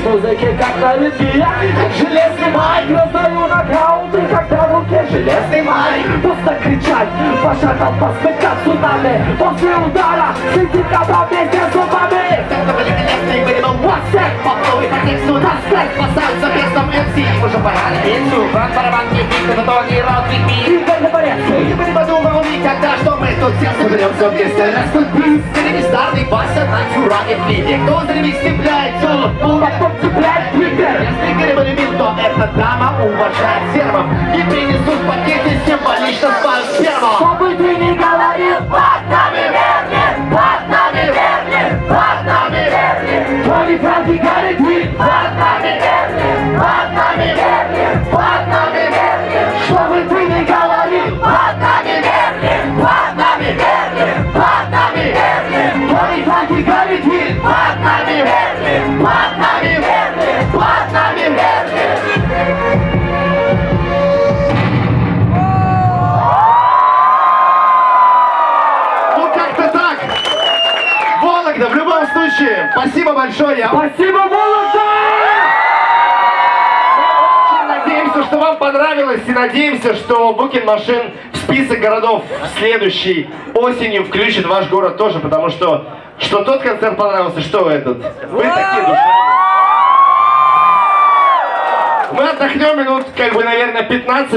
Музыки как на ветвях, железный майк, раздаю нокауты, когда в руке железный майк. Просто кричать, ваша толпа смычат цунами. После удара сидит одна вместе с зубами. Великолепный выдумал WhatsApp, попробуй по тексту достать. Поставиться местом MC, уже пора на пенсию. Брат-барабан не бит, это то не рот бит. Игорь Заборецкий. Никто не подумал никогда, что мы тут все соберемся вместе. Раскупись, старый Вася на чураке в клипе. Кто заревись цепляет соло, пура, кто цепляет твиттер. Если Игорь любил, то эта дама уважает сервов. И принесут пакеты символично с спермом. Чтобы ты не говорил, под нами Берлин, под нами Берлин, под нами Берлин. Тони Франки говорит, под нами Берлин, под нами Берлин, под нами Берлин. Чтобы ты не говорил, под нами Берлин, под нами Берлин, под нами Берлин. Тони Франки говорит, под нами Берлин, под нами Берлин, под нами Берлин. В любом случае, спасибо большое. Спасибо, Вологда! Мы очень надеемся, что вам понравилось, и надеемся, что Booking Machine в список городов следующей осенью включит ваш город тоже, потому что тот концерт понравился, что этот. Вы такие душевные. Мы отдохнем минут, наверное, 15.